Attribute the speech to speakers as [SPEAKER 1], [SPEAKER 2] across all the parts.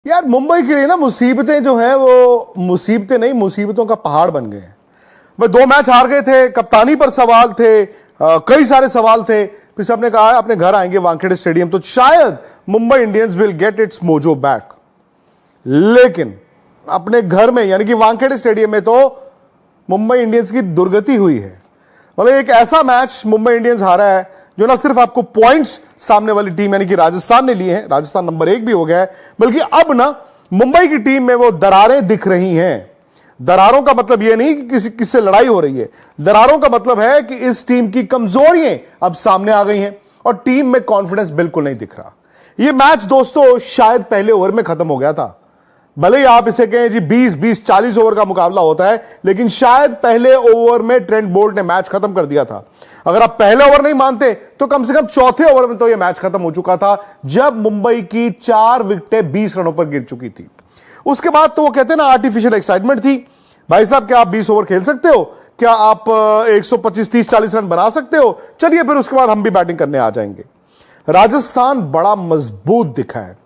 [SPEAKER 1] यार मुंबई के लिए ना मुसीबतें जो है वो मुसीबतें नहीं, मुसीबतों का पहाड़ बन गए हैं। भाई 2 मैच हार गए थे, कप्तानी पर सवाल थे, कई सारे सवाल थे। फिर सबने कहा अपने घर आएंगे वानखेड़े स्टेडियम तो शायद Mumbai Indians will get it's mojo back. लेकिन अपने घर में यानी कि वानखेड़े स्टेडियम में तो मुंबई इंडियंस की दुर्गति हुई है। मतलब एक ऐसा मैच मुंबई इंडियंस हारा है जो ना सिर्फ आपको पॉइंट्स सामने वाली टीम यानी कि राजस्थान ने लिए हैं, राजस्थान नंबर 1 भी हो गया है, बल्कि अब ना मुंबई की टीम में वो दरारें दिख रही हैं। दरारों का मतलब यह नहीं कि किससे लड़ाई हो रही है, दरारों का मतलब है कि इस टीम की कमजोरियां अब सामने आ गई हैं और टीम में कॉन्फिडेंस बिल्कुल नहीं दिख रहा। यह मैच दोस्तों शायद पहले ओवर में खत्म हो गया था। भले ही आप इसे कहें जी 20-40 ओवर का मुकाबला होता है, लेकिन शायद पहले ओवर में ट्रेंट बोल्ट ने मैच खत्म कर दिया था। अगर आप पहले ओवर नहीं मानते तो कम से कम चौथे ओवर में तो यह मैच खत्म हो चुका था, जब मुंबई की 4 विकेटें 20 रनों पर गिर चुकी थी। उसके बाद तो वो कहते हैं ना आर्टिफिशियल एक्साइटमेंट थी। भाई साहब क्या आप 20 ओवर खेल सकते हो? क्या आप 125, 30, 40 रन बना सकते हो? चलिए फिर उसके बाद हम भी बैटिंग करने आ जाएंगे। राजस्थान बड़ा मजबूत दिखा है।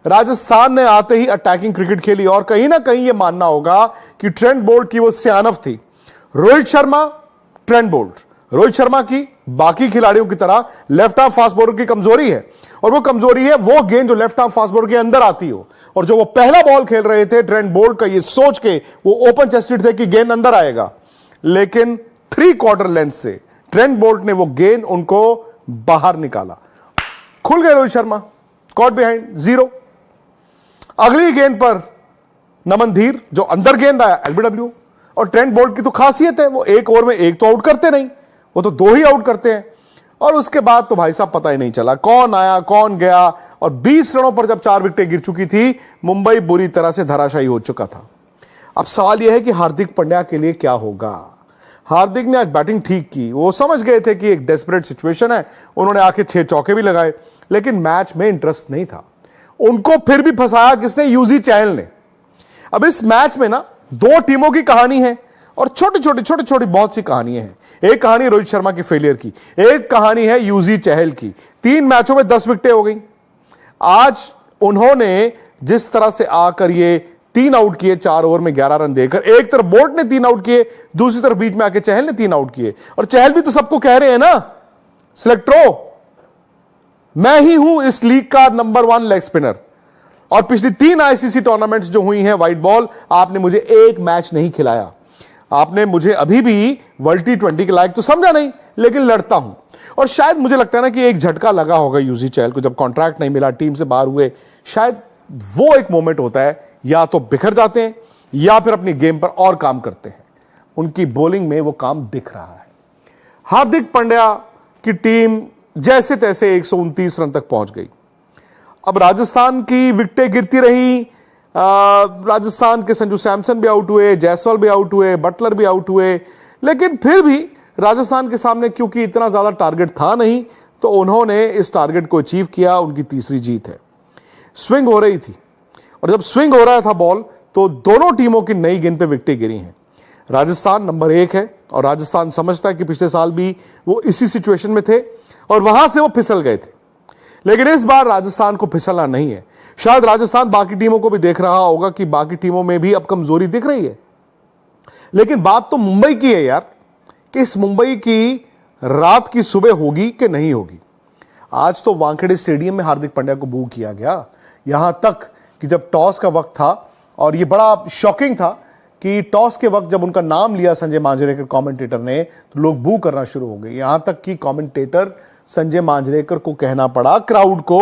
[SPEAKER 1] राजस्थान ने आते ही अटैकिंग क्रिकेट खेली और कहीं ना कहीं यह मानना होगा कि ट्रेंट बोल्ट की वो सियानत थी। रोहित शर्मा, ट्रेंट बोल्ट, रोहित शर्मा की बाकी खिलाड़ियों की तरह लेफ्ट आर्म फास्ट बॉलर की कमजोरी है, और वो कमजोरी है वो गेंद जो लेफ्ट आर्म फास्ट बॉलर के अंदर आती हो। और जो वो पहला बॉल खेल रहे थे ट्रेंट बोल्ट का ये सोच के वो ओपन चेस्टेड थे कि गेंद अंदर आएगा, लेकिन 3/4 लेंथ से ट्रेंट बोल्ट ने वो गेंद उनको बाहर निकाला। खुल गए रोहित शर्मा, कॉट बिहाइंड 0। अगली गेंद पर नमन धीर जो अंदर गेंद आया एलबीडब्ल्यू। और ट्रेंट बोल्ट की तो खासियत है वो एक ओवर में एक तो आउट करते नहीं, वो तो 2 ही आउट करते हैं। और उसके बाद तो भाई साहब पता ही नहीं चला कौन आया कौन गया। और 20 रनों पर जब 4 विकेटें गिर चुकी थी, मुंबई बुरी तरह से धराशायी हो चुका था। अब सवाल यह है कि हार्दिक पांड्या के लिए क्या होगा। हार्दिक ने आज बैटिंग ठीक की, वो समझ गए थे कि एक डेस्परेट सिचुएशन है, उन्होंने आके 6 चौके भी लगाए, लेकिन मैच में इंटरेस्ट नहीं था। उनको फिर भी फंसाया किसने? यूजी चहल ने। अब इस मैच में ना 2 टीमों की कहानी है और छोटी छोटी बहुत सी कहानियां हैं। एक कहानी रोहित शर्मा की फेलियर की, एक कहानी है यूजी चहल की। 3 मैचों में 10 विकेटें हो गई। आज उन्होंने जिस तरह से आकर ये 3 आउट किए 4 ओवर में 11 रन देकर, एक तरफ बोल्ट ने 3 आउट किए, दूसरी तरफ बीच में आके चहल ने 3 आउट किए। और चहल भी तो सबको कह रहे हैं ना सिलेक्टरो, मैं ही हूं इस लीग का नंबर 1 लेग स्पिनर, और पिछली 3 आईसीसी टूर्नामेंट्स जो हुई हैं व्हाइट बॉल, आपने मुझे एक मैच नहीं खिलाया। आपने मुझे अभी भी वर्ल्ड T20 के लायक तो समझा नहीं, लेकिन लड़ता हूं। और शायद मुझे लगता है ना कि एक झटका लगा होगा यूजी चहल को जब कॉन्ट्रैक्ट नहीं मिला, टीम से बाहर हुए। शायद वो एक मोमेंट होता है, या तो बिखर जाते हैं या फिर अपनी गेम पर और काम करते हैं। उनकी बॉलिंग में वो काम दिख रहा है। हार्दिक पांड्या की टीम जैसे तैसे 129 रन तक पहुंच गई। अब राजस्थान की विकेटें गिरती रही, राजस्थान के संजू सैमसन भी आउट हुए, जायसवाल भी आउट हुए, बटलर भी आउट हुए, लेकिन फिर भी राजस्थान के सामने क्योंकि इतना ज्यादा टारगेट था नहीं, तो उन्होंने इस टारगेट को अचीव किया। उनकी तीसरी जीत है। स्विंग हो रही थी, और जब स्विंग हो रहा था बॉल, तो दोनों टीमों की नई गेंद पे विकेटें गिरी हैं। राजस्थान नंबर 1 है, और राजस्थान समझता है कि पिछले साल भी वो इसी सिचुएशन में थे और वहां से वो फिसल गए थे, लेकिन इस बार राजस्थान को फिसलना नहीं है। शायद राजस्थान बाकी टीमों को भी देख रहा होगा कि बाकी टीमों में भी अब कमजोरी दिख रही है, लेकिन बात तो मुंबई की है यार, कि इस मुंबई की रात की सुबह होगी कि नहीं होगी। आज तो वानखेड़े स्टेडियम में हार्दिक पांड्या को बू किया गया, यहां तक कि जब टॉस का वक्त था, और यह बड़ा शॉकिंग था कि टॉस के वक्त जब उनका नाम लिया संजय मांजरेकर कमेंटेटर ने, तो लोग बू करना शुरू हो गए। यहां तक कि कमेंटेटर संजय मांजरेकर को कहना पड़ा क्राउड को,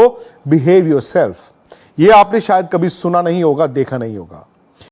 [SPEAKER 1] बिहेव योरसेल्फ। यह आपने शायद कभी सुना नहीं होगा, देखा नहीं होगा।